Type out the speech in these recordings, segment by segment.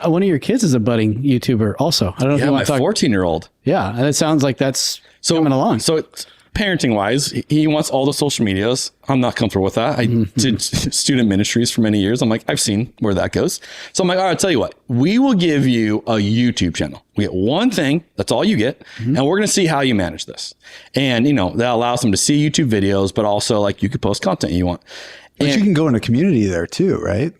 One of your kids is a budding YouTuber also. I don't know if you want to talk. 14-year-old. Yeah. And it sounds like that's coming along. So it's, parenting wise, he wants all the social medias. I'm not comfortable with that. I did student ministries for many years. I'm like, I've seen where that goes. So I'm like, all right, I'll tell you what, we will give you a YouTube channel. We get one thing. That's all you get. And we're going to see how you manage this. And, that allows them to see YouTube videos, but also like you could post content you want. But you can go in a community there too, right?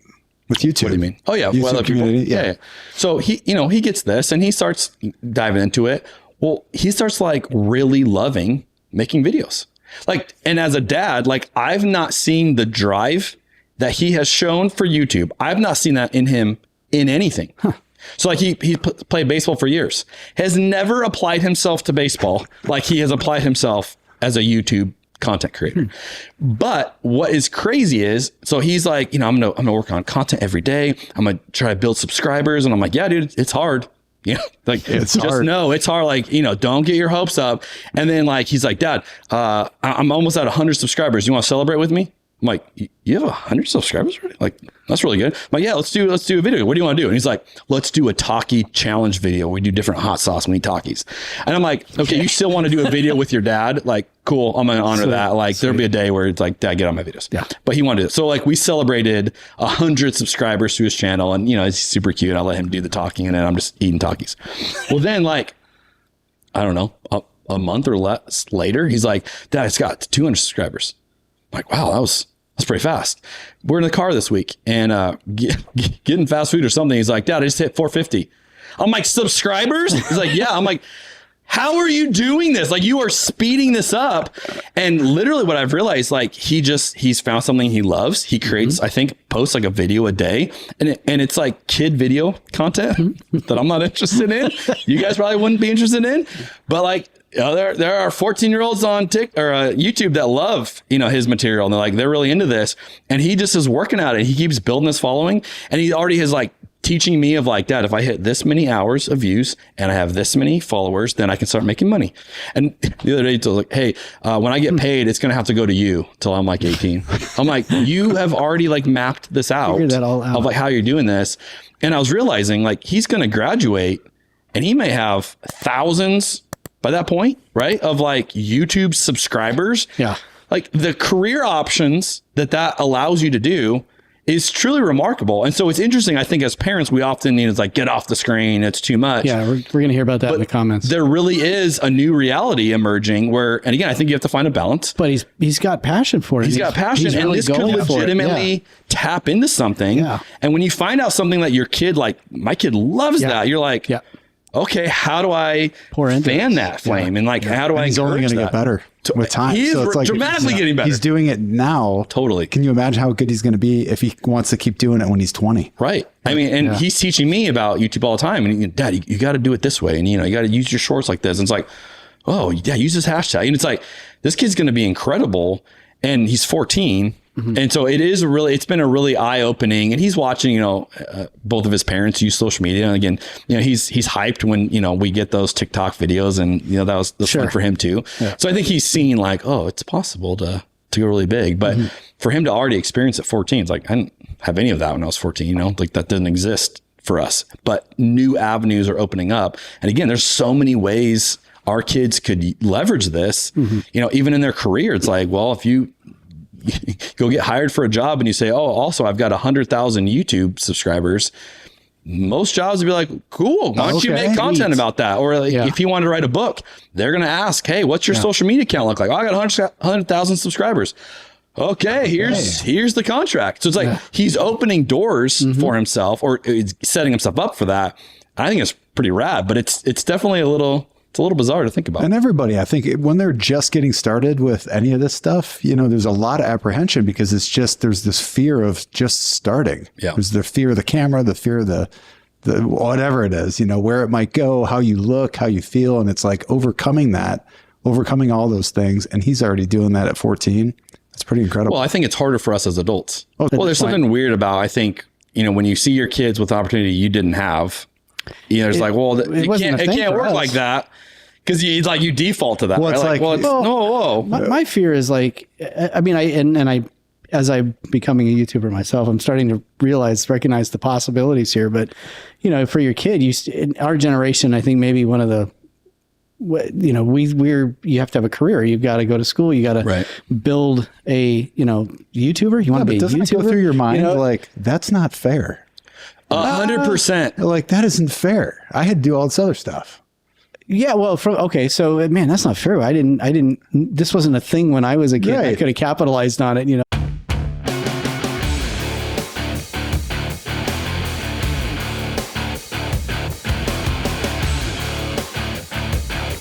With YouTube. What do you mean? Oh yeah. YouTube community. Yeah. So he gets this and he starts diving into it. Well, he starts like really loving making videos. Like, and as a dad, like I've not seen the drive that he has shown for YouTube. I've not seen that in him in anything. So like he played baseball for years, has never applied himself to baseball like he has applied himself as a YouTube content creator. But what is crazy is, so he's like, I'm gonna work on content every day. I'm gonna try to build subscribers. And I'm like, yeah, dude, it's hard. Like it's just hard. No, it's hard. Like, don't get your hopes up. And then like, he's like, Dad, I'm almost at 100 subscribers. You want to celebrate with me? I'm like, you have 100 subscribers already? Like, that's really good. I'm like, yeah, let's do a video. What do you want to do? And he's like, let's do a Taki challenge video. We do different hot sauce when we eat Takis. And I'm like, okay, you still want to do a video with your dad? Like, cool. I'm going to honor that. Like, there'll be a day where it's like, Dad, get on my videos. Yeah. But he wanted it. So like we celebrated 100 subscribers to his channel and it's super cute. I let him do the talking and then I'm just eating Takis. Well, then like, I don't know, a month or less later, he's like, Dad, it's got 200 subscribers. I'm like, wow, that's pretty fast. We're in the car this week and getting fast food or something. He's like, Dad, I just hit 450. I'm like, subscribers? He's like, yeah. I'm like, how are you doing this? Like, you are speeding this up. And literally what I've realized, like, he's found something he loves. He creates, I think, posts like a video a day. And it's like kid video content that I'm not interested in. You guys probably wouldn't be interested in. But like, there are 14-year-olds on YouTube that love, his material. And they're really into this. And he just is working at it. He keeps building his following. And he already has like teaching me of like, Dad, if I hit this many hours of views and I have this many followers, then I can start making money. And the other day he was like, hey, when I get paid, it's going to have to go to you till I'm like 18. I'm like, you have already like mapped this out, figured that all out, of like how you're doing this. And I was realizing like he's going to graduate and he may have thousands by that point, right? Of like YouTube subscribers. Yeah. Like the career options that allows you to do is truly remarkable. And so it's interesting. I think as parents, we often need to like get off the screen. It's too much. Yeah. We're going to hear about that in the comments. There really is a new reality emerging where, and again, I think you have to find a balance, but he's got passion for it. He's got passion and really this could legitimately tap into something. Yeah. And when you find out something that your kid, like my kid loves that, you're like, okay, how do I fan that flame? And like, how do I He's only going to get better with time. He is like, dramatically getting better. He's doing it now. Totally. Can you imagine how good he's going to be if he wants to keep doing it when he's 20? Right. I mean, and he's teaching me about YouTube all the time. And Dad, you got to do it this way. And you got to use your shorts like this. And it's like, oh yeah, use this hashtag. And it's like, this kid's going to be incredible. And he's 14. And so it's been a really eye-opening, and he's watching, both of his parents use social media. And again, he's hyped when, we get those TikTok videos and, that was fun for him too. Yeah. So I think he's seen like, oh, it's possible to go really big, but for him to already experience at 14, it's like, I didn't have any of that when I was 14, like that didn't exist for us, but new avenues are opening up. And again, there's so many ways our kids could leverage this, even in their career. It's like, well, if you go get hired for a job and you say, oh, also I've got 100,000 YouTube subscribers, most jobs would be like, cool, why don't you make content about that? Or like, if you want to write a book, they're going to ask, hey, what's your social media account look like? Oh, I got 100,000 subscribers. Okay, here's the contract. So it's like he's opening doors for himself, or setting himself up for that. I think it's pretty rad, but it's definitely a little bizarre to think about. And everybody, I think when they're just getting started with any of this stuff, there's a lot of apprehension because there's this fear of just starting. Yeah. There's the fear of the camera, the fear of the whatever it is, where it might go, how you look, how you feel. And it's like overcoming all those things. And he's already doing that at 14. It's pretty incredible. Well, I think it's harder for us as adults. There's something weird about, I think, when you see your kids with opportunity you didn't have, it's like, well, it can't work like that. Because you default to that. Well, it's right? whoa. My fear is like, I mean, I as I'm becoming a YouTuber myself, I'm starting to recognize the possibilities here. But, you know, for your kid, in our generation, I think maybe one of the, you know, you have to have a career. You've got to go to school. You got to build a, you know, YouTuber. You want to be a YouTuber? Doesn't it go through your mind, you know, like, that's not fair. 100%. Like, that isn't fair. I had to do all this other stuff. Yeah, well, so man, that's not fair. This wasn't a thing when I was a kid. I could have capitalized on it, you know.